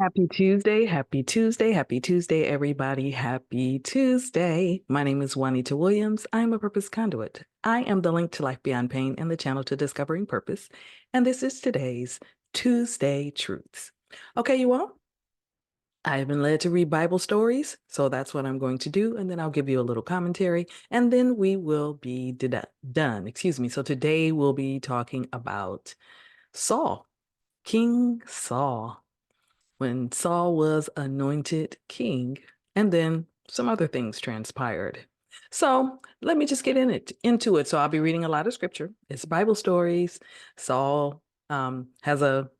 Happy Tuesday, happy Tuesday, happy Tuesday, everybody. Happy Tuesday. My name is Juanita Williams. I'm a purpose conduit. I am the link to life beyond pain and the channel to discovering purpose. And this is today's Tuesday Truths. Okay, you all, I have been led to read Bible stories, so that's what I'm going to do. And then I'll give you a little commentary, and then we will be done. Excuse me. So today we'll be talking about Saul, King Saul, when Saul was anointed king, and then some other things transpired. So let me just get into it. So I'll be reading a lot of scripture. It's Bible stories. Saul has a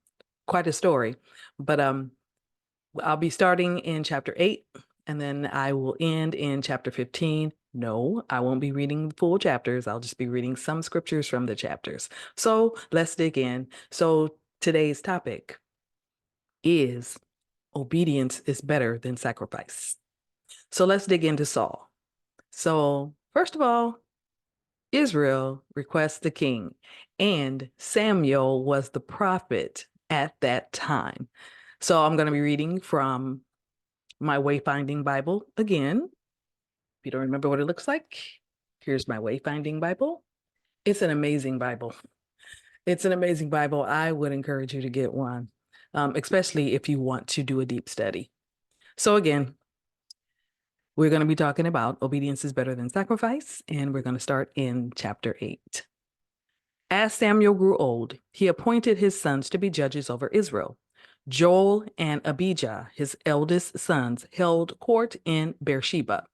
quite a story, but I'll be starting in chapter 8, and then I will end in chapter 15. No, I won't be reading full chapters. I'll just be reading some scriptures from the chapters. So let's dig in. So today's topic is obedience is better than sacrifice. So let's dig into Saul. So, first of all, Israel requests the king, and Samuel was the prophet at that time. So, I'm going to be reading from my Wayfinding Bible again. If you don't remember what it looks like, here's my Wayfinding Bible. It's an amazing Bible. It's an amazing Bible. I would encourage you to get one, especially if you want to do a deep study. So, again, we're going to be talking about obedience is better than sacrifice, and we're going to start in chapter 8. As Samuel grew old, he appointed his sons to be judges over Israel. Joel and Abijah, his eldest sons, held court in Beersheba,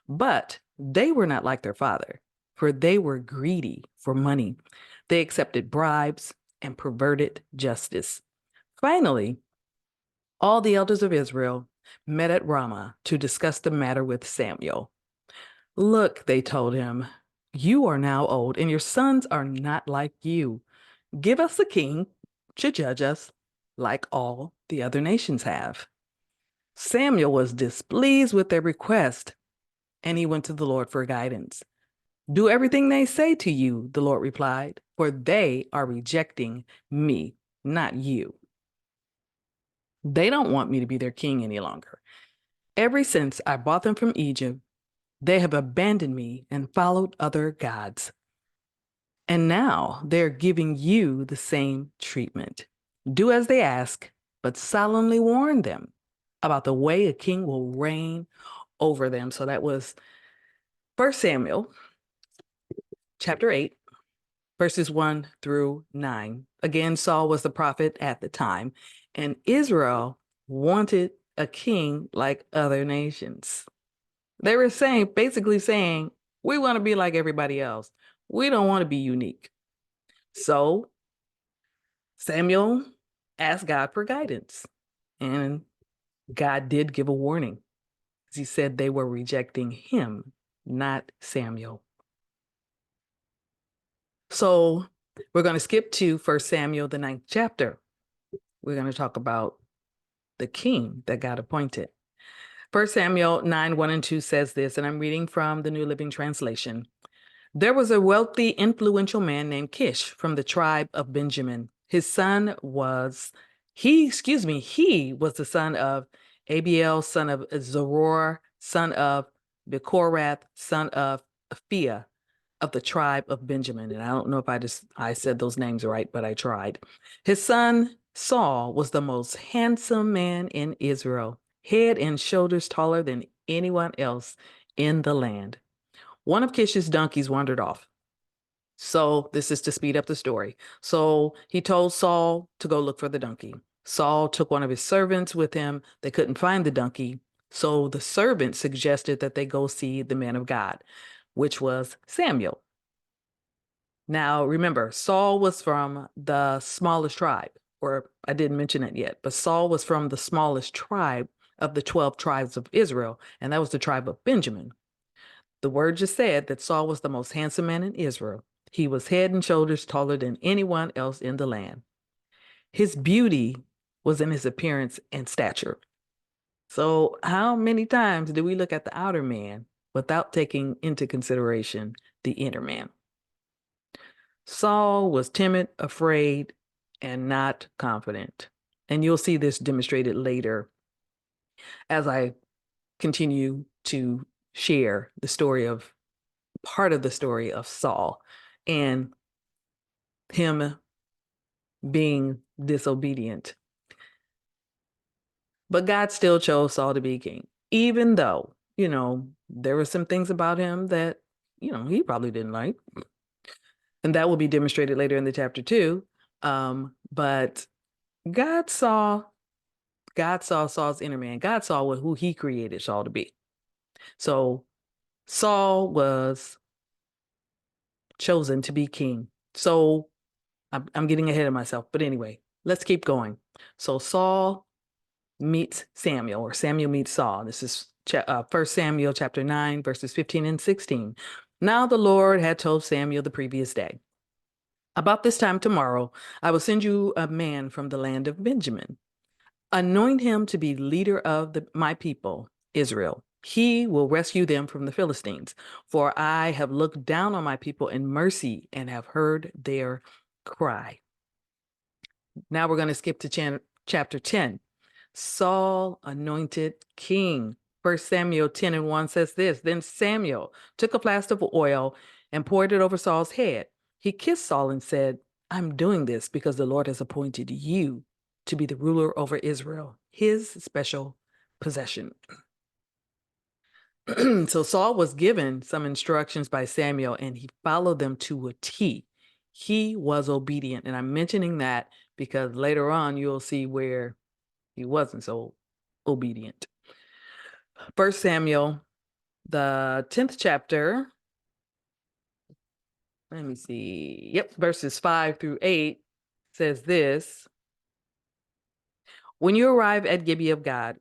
but they were not like their father, for they were greedy for money. They accepted bribes and perverted justice. Finally, all the elders of Israel met at Ramah to discuss the matter with Samuel. Look, they told him, you are now old, and your sons are not like you. Give us a king to judge us like all the other nations have. Samuel was displeased with their request, and he went to the Lord for guidance. Do everything they say to you, the Lord replied, for they are rejecting me, not you. They don't want me to be their king any longer. Ever since I brought them from Egypt, they have abandoned me and followed other gods. And now they're giving you the same treatment. Do as they ask, but solemnly warn them about the way a king will reign over them. So that was 1 Samuel chapter 8, verses 1 through 9. Again, Saul was the prophet at the time, and Israel wanted a king like other nations. They were basically saying, we want to be like everybody else. We don't want to be unique. So Samuel asked God for guidance, and God did give a warning. He said they were rejecting him, not Samuel. So we're going to skip to 1 Samuel, the 9th chapter. We're going to talk about the king that God appointed. 1 Samuel 9, 1 and 2 says this, and I'm reading from the New Living Translation. There was a wealthy, influential man named Kish from the tribe of Benjamin. He was the son of Abiel, son of Zeror, son of Bechorath, son of Aphiah, of the tribe of Benjamin. And I don't know if I said those names right, but I tried. His son Saul was the most handsome man in Israel, head and shoulders taller than anyone else in the land. One of Kish's donkeys wandered off. So this is to speed up the story. So he told Saul to go look for the donkey. Saul took one of his servants with him. They couldn't find the donkey. So the servant suggested that they go see the man of God, which was Samuel. Now, remember, Saul was from the smallest tribe, or I didn't mention it yet, but Saul was from the smallest tribe of the 12 tribes of Israel, and that was the tribe of Benjamin. The word just said that Saul was the most handsome man in Israel. He was head and shoulders taller than anyone else in the land. His beauty was in his appearance and stature. So, how many times do we look at the outer man without taking into consideration the inner man? Saul was timid, afraid, and not confident. And you'll see this demonstrated later as I continue to share the story of part of the story of Saul and him being disobedient. But God still chose Saul to be king, even though, there were some things about him that, he probably didn't like. And that will be demonstrated later in the chapter too. But God saw God saw Saul's inner man. God saw who he created Saul to be. So Saul was chosen to be king. So I'm getting ahead of myself. But anyway, let's keep going. So Saul meets Samuel, or Samuel meets Saul. This is 1 Samuel chapter 9, verses 15 and 16. Now the Lord had told Samuel the previous day, about this time tomorrow, I will send you a man from the land of Benjamin. Anoint him to be leader of my people, Israel. He will rescue them from the Philistines, for I have looked down on my people in mercy and have heard their cry. Now we're going to skip to chapter 10. Saul anointed king. 1 Samuel 10 and 1 says this. Then Samuel took a flask of oil and poured it over Saul's head. He kissed Saul and said, I'm doing this because the Lord has appointed you to be the ruler over Israel, his special possession. So Saul was given some instructions by Samuel and he followed them to a T. He was obedient. And I'm mentioning that because later on you'll see where he wasn't so obedient. 1 Samuel, the 10th chapter. Let me see. Yep, verses 5 through 8 says this. When you arrive at Gibeah of God,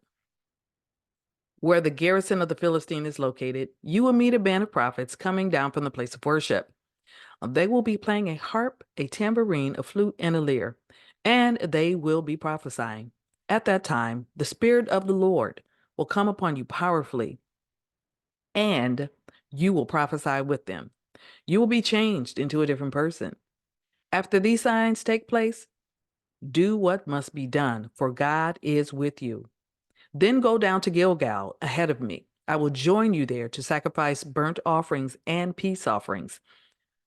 where the garrison of the Philistine is located, you will meet a band of prophets coming down from the place of worship. They will be playing a harp, a tambourine, a flute, and a lyre, and they will be prophesying. At that time, the Spirit of the Lord will come upon you powerfully, and you will prophesy with them. You will be changed into a different person. After these signs take place, do what must be done, for God is with you. Then go down to Gilgal ahead of me. I will join you there to sacrifice burnt offerings and peace offerings.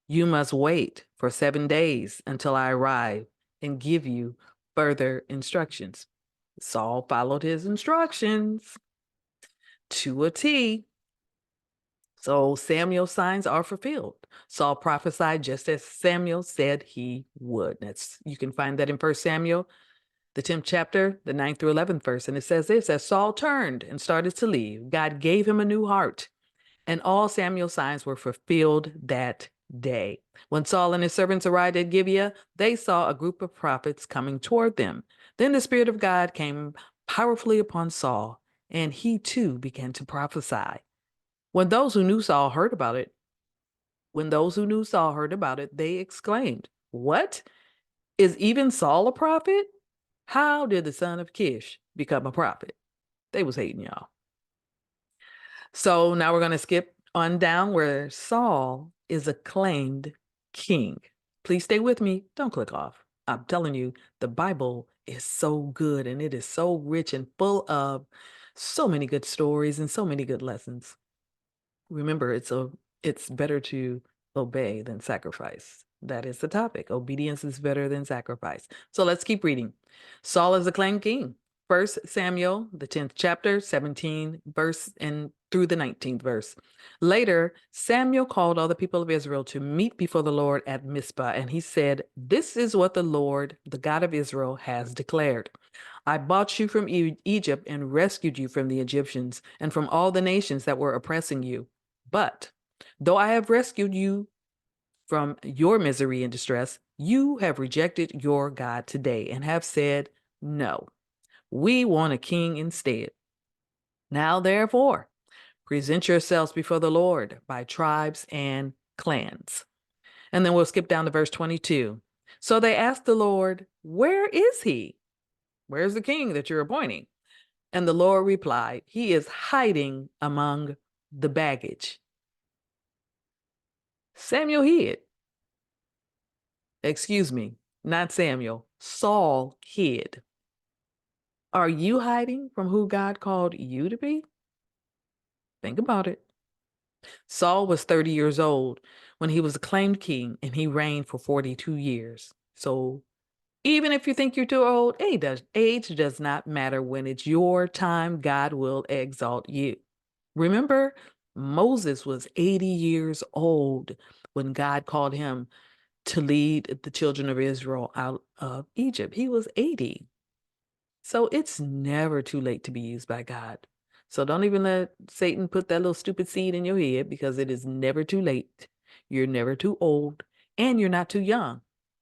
You must wait for 7 days until I arrive and give you further instructions. Saul followed his instructions to a T. So Samuel's signs are fulfilled. Saul prophesied just as Samuel said he would. You can find that in 1 Samuel, the 10th chapter, the 9th through 11th verse. And it says this, as Saul turned and started to leave, God gave him a new heart, and all Samuel's signs were fulfilled that day. When Saul and his servants arrived at Gibeah, they saw a group of prophets coming toward them. Then the Spirit of God came powerfully upon Saul, and he too began to prophesy. When those who knew Saul heard about it, they exclaimed, what? Is even Saul a prophet? How did the son of Kish become a prophet? They was hating y'all. So now we're going to skip on down where Saul is acclaimed king. Please stay with me. Don't click off. I'm telling you, the Bible is so good and it is so rich and full of so many good stories and so many good lessons. Remember, it's better to obey than sacrifice. That is the topic. Obedience is better than sacrifice. So let's keep reading. Saul is acclaimed king. 1 Samuel, the 10th chapter, 17 verse and through the 19th verse. Later, Samuel called all the people of Israel to meet before the Lord at Mizpah, and he said, this is what the Lord, the God of Israel, has declared. I bought you from Egypt and rescued you from the Egyptians and from all the nations that were oppressing you. But though I have rescued you from your misery and distress, you have rejected your God today and have said, no, we want a king instead. Now, therefore, present yourselves before the Lord by tribes and clans. And then we'll skip down to verse 22. So they asked the Lord, where is he? Where's the king that you're appointing? And the Lord replied, he is hiding among the baggage. Samuel hid. Excuse me, not Samuel. Saul hid. Are you hiding from who God called you to be? Think about it. Saul was 30 years old when he was acclaimed king and he reigned for 42 years. So even if you think you're too old, age does not matter. When it's your time, God will exalt you. Remember, Moses was 80 years old when God called him to lead the children of Israel out of Egypt. He was 80. So it's never too late to be used by God. So don't even let Satan put that little stupid seed in your head, because it is never too late. You're never too old, and you're not too young.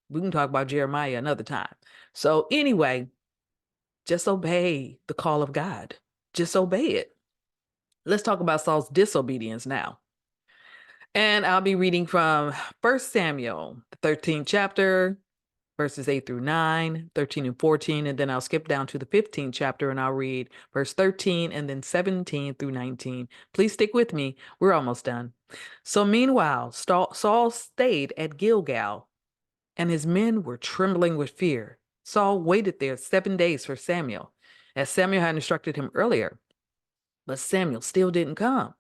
We can talk about Jeremiah another time. So anyway, just obey the call of God. Just obey it. Let's talk about Saul's disobedience now. And I'll be reading from 1 Samuel, the 13th chapter, verses 8 through 9, 13 and 14, and then I'll skip down to the 15th chapter and I'll read verse 13 and then 17 through 19. Please stick with me. We're almost done. So meanwhile, Saul stayed at Gilgal, and his men were trembling with fear. Saul waited there 7 days for Samuel, as Samuel had instructed him earlier, but Samuel still didn't come.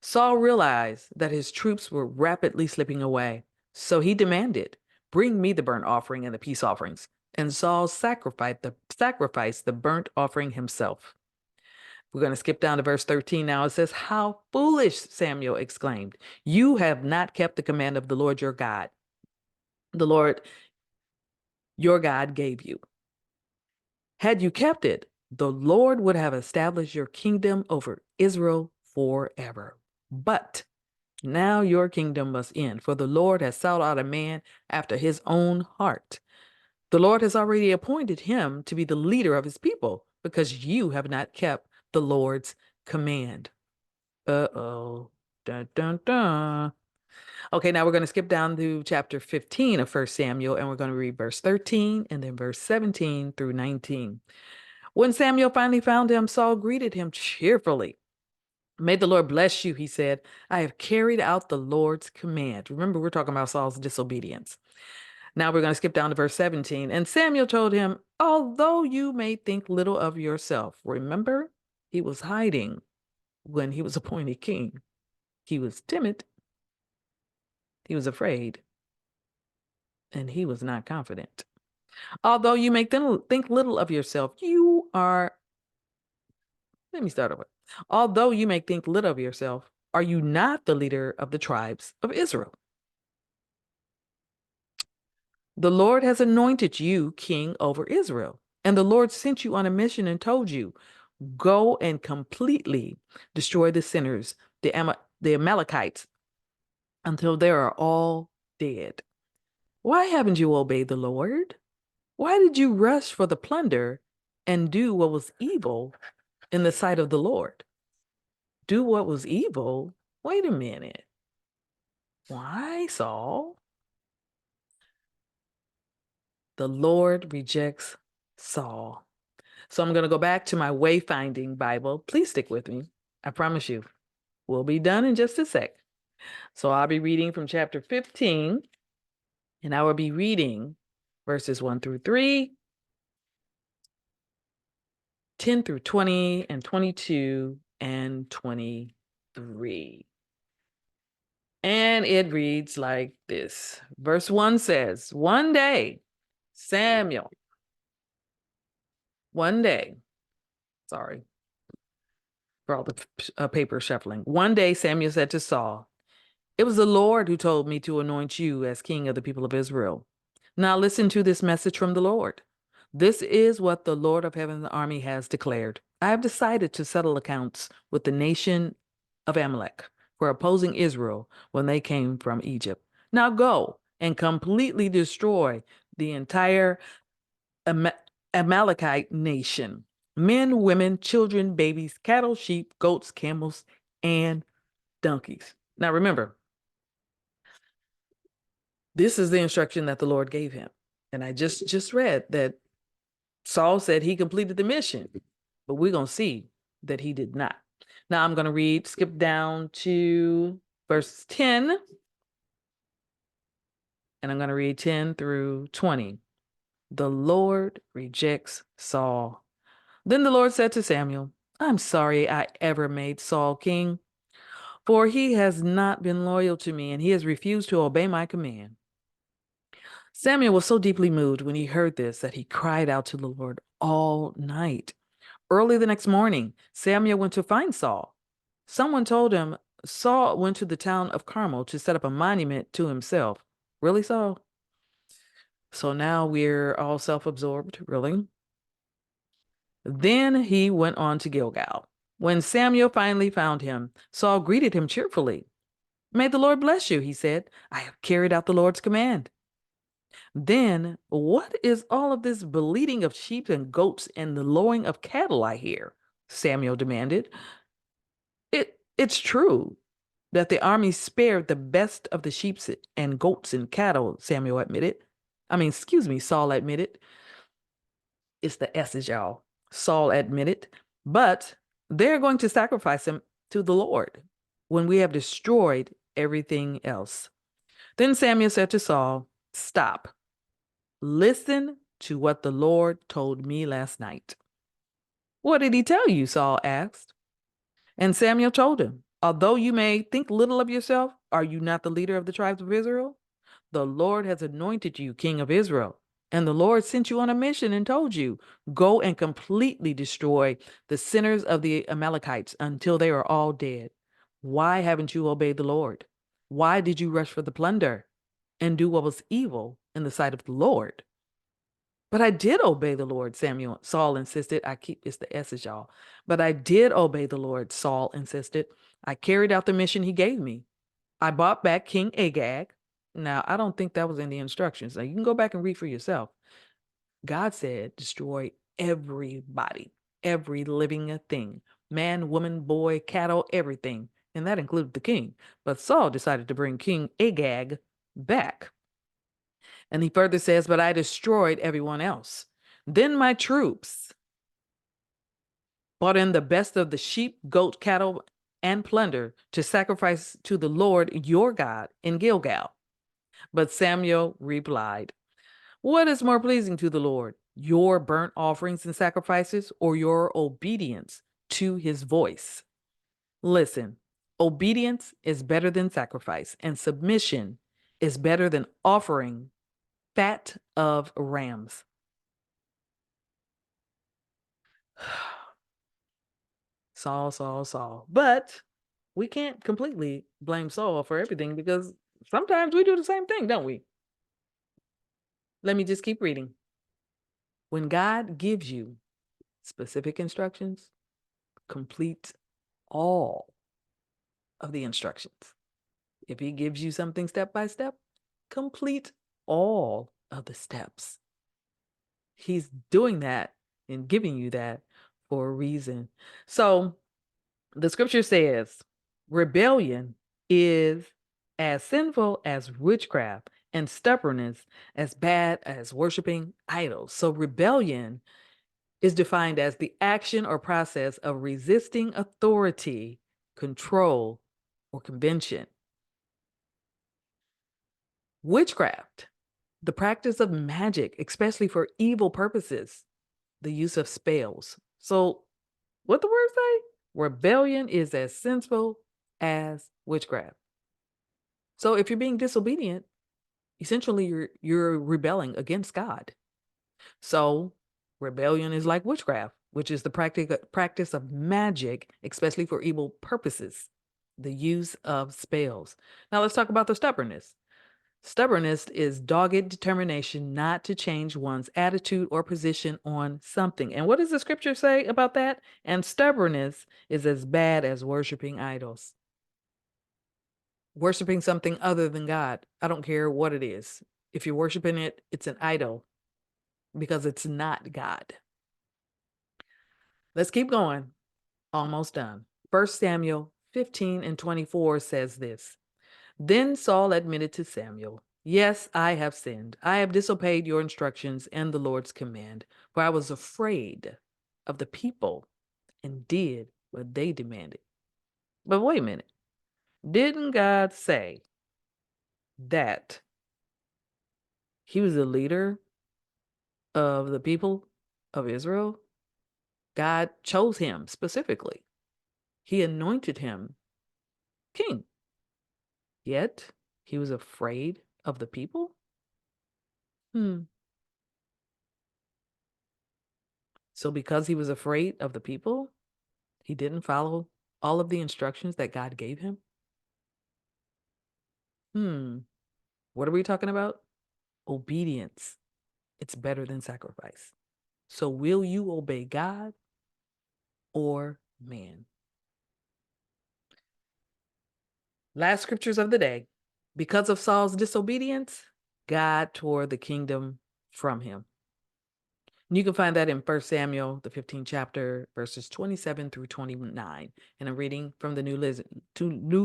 Saul realized that his troops were rapidly slipping away, so he demanded, "Bring me the burnt offering and the peace offerings." And Saul sacrificed the burnt offering himself. We're going to skip down to verse 13 now. It says, "How foolish," Samuel exclaimed. "You have not kept the command of the Lord your God. The Lord your God gave you. Had you kept it, the Lord would have established your kingdom over Israel forever. But now your kingdom must end, for the Lord has sought out a man after his own heart. The Lord has already appointed him to be the leader of his people, because you have not kept the Lord's command." Uh-oh. Dun, dun, dun. Okay, now we're going to skip down to chapter 15 of 1 Samuel, and we're going to read verse 13 and then verse 17 through 19. When Samuel finally found him, Saul greeted him cheerfully. "May the Lord bless you," he said. "I have carried out the Lord's command." Remember, we're talking about Saul's disobedience. Now we're going to skip down to verse 17. And Samuel told him, "Although you may think little of yourself," remember, he was hiding when he was appointed king. He was timid, he was afraid, and he was not confident. "Although you may think little of yourself, you are," let me start over. "Although you may think little of yourself, are you not the leader of the tribes of Israel? The Lord has anointed you king over Israel. And the Lord sent you on a mission and told you, 'Go and completely destroy the sinners, the Amalekites, until they are all dead.' Why haven't you obeyed the Lord? Why did you rush for the plunder and do what was evil in the sight of the Lord?" Do what was evil? Wait a minute. Why, Saul? The Lord rejects Saul. So I'm going to go back to my wayfinding Bible. Please stick with me. I promise you, we'll be done in just a sec. So I'll be reading from chapter 15, and I will be reading verses 1 through 3, 10 through 20, and 22 and 23. And it reads like this. Verse 1 says, one day, sorry for all the paper shuffling. One day, Samuel said to Saul, "It was the Lord who told me to anoint you as king of the people of Israel. Now listen to this message from the Lord. This is what the Lord of Heaven's army has declared. I have decided to settle accounts with the nation of Amalek for opposing Israel when they came from Egypt. Now go and completely destroy the entire Amalekite nation: men, women, children, babies, cattle, sheep, goats, camels, and donkeys." Now remember, this is the instruction that the Lord gave him. And I just read that Saul said he completed the mission, but we're going to see that he did not. Now I'm going to skip down to verse 10, and I'm going to read 10 through 20. The Lord rejects Saul. Then the Lord said to Samuel, I'm sorry I ever made Saul king, for he has not been loyal to me and he has refused to obey my command. Samuel was so deeply moved when he heard this that he cried out to the Lord all night. Early the next morning, Samuel went to find Saul. Someone told him Saul went to the town of Carmel to set up a monument to himself. Really, Saul? So now we're all self-absorbed, really? Then he went on to Gilgal. When Samuel finally found him, Saul greeted him cheerfully. May the Lord bless you, he said. I have carried out the Lord's command. Then what is all of this bleating of sheep and goats and the lowing of cattle I hear? Samuel demanded. It's true that the army spared the best of the sheep and goats and cattle, Samuel admitted. Saul admitted. It's the S's, y'all. Saul admitted. But they're going to sacrifice him to the Lord when we have destroyed everything else. Then Samuel said to Saul, Stop. Listen to what the Lord told me last night. What did he tell you? Saul asked. And Samuel told him, Although you may think little of yourself, are you not the leader of the tribes of Israel? The Lord has anointed you king of Israel. And the Lord sent you on a mission and told you, Go and completely destroy the sinners of the Amalekites until they are all dead. Why haven't you obeyed the Lord? Why did you rush for the plunder and do what was evil in the sight of the Lord? But I did obey the Lord, Saul insisted. It's the S's, y'all. But I did obey the Lord, Saul insisted. I carried out the mission he gave me. I bought back King Agag. Now, I don't think that was in the instructions. Now, you can go back and read for yourself. God said, destroy everybody, every living thing, man, woman, boy, cattle, everything. And that included the king. But Saul decided to bring King Agag back. And he further says, But I destroyed everyone else. Then my troops brought in the best of the sheep, goat, cattle, and plunder to sacrifice to the Lord your God in Gilgal. But Samuel replied, What is more pleasing to the Lord, your burnt offerings and sacrifices, or your obedience to his voice? Listen, obedience is better than sacrifice, and submission is better than offering fat of rams. Saul. But we can't completely blame Saul for everything because sometimes we do the same thing, don't we? Let me just keep reading. When God gives you specific instructions, complete all of the instructions. If he gives you something step by step, complete all of the steps. He's doing that and giving you that for a reason. So the scripture says rebellion is as sinful as witchcraft and stubbornness as bad as worshiping idols. So rebellion is defined as the action or process of resisting authority, control, or convention. Witchcraft, the practice of magic, especially for evil purposes, the use of spells. So, what the word say? Rebellion is as sinful as witchcraft. So, if you're being disobedient, essentially you're rebelling against God. So, rebellion is like witchcraft, which is the practice of magic, especially for evil purposes, the use of spells. Now, let's talk about the stubbornness. Stubbornness is dogged determination not to change one's attitude or position on something. And what does the scripture say about that? And stubbornness is as bad as worshiping idols. Worshiping something other than God. I don't care what it is. If you're worshiping it, it's an idol because it's not God. Let's keep going. Almost done. 1 Samuel 15 and 24 says this. Then Saul admitted to Samuel, Yes, I have sinned. I have disobeyed your instructions and the Lord's command, for I was afraid of the people and did what they demanded. But wait a minute. Didn't God say that he was the leader of the people of Israel? God chose him specifically. He anointed him king. Yet he was afraid of the people? Hmm. So because he was afraid of the people, he didn't follow all of the instructions that God gave him? Hmm. What are we talking about? Obedience. It's better than sacrifice. So will you obey God or man? Last scriptures of the day. Because of Saul's disobedience, God tore the kingdom from him. And you can find that in 1 Samuel, the 15th chapter, verses 27 through 29. And I'm reading from the New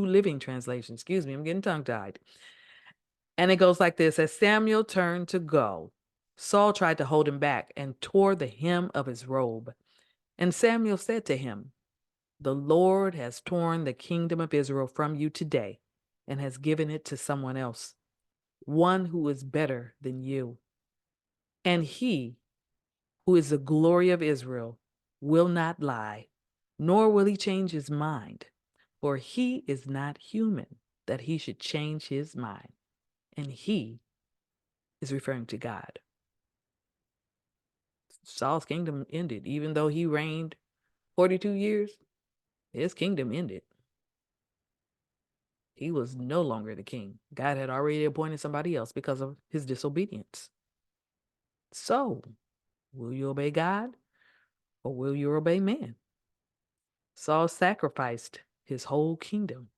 Living Translation. Excuse me, I'm getting tongue-tied. And it goes like this: As Samuel turned to go, Saul tried to hold him back and tore the hem of his robe. And Samuel said to him, The Lord has torn the kingdom of Israel from you today and has given it to someone else, one who is better than you. And he, who is the glory of Israel, will not lie, nor will he change his mind, for he is not human that he should change his mind. And he is referring to God. Saul's kingdom ended. Even though he reigned 42 years, his kingdom ended. He was no longer the king. God had already appointed somebody else because of his disobedience. So, will you obey God or will you obey man? Saul sacrificed his whole kingdom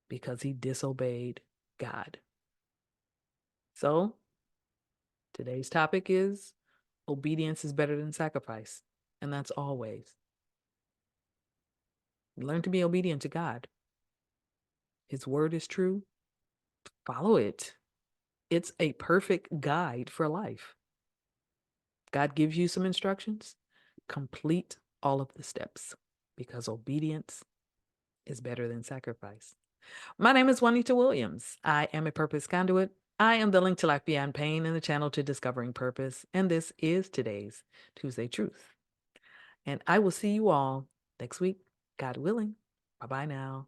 because he disobeyed God. So, today's topic is obedience is better than sacrifice. And that's always. Learn to be obedient to God. His word is true. Follow it. It's a perfect guide for life. God gives you some instructions. Complete all of the steps because obedience is better than sacrifice. My name is Juanita Williams. I am a purpose conduit. I am the link to life beyond pain and the channel to discovering purpose. And this is today's Tuesday Truth. And I will see you all next week, God willing. Bye-bye now.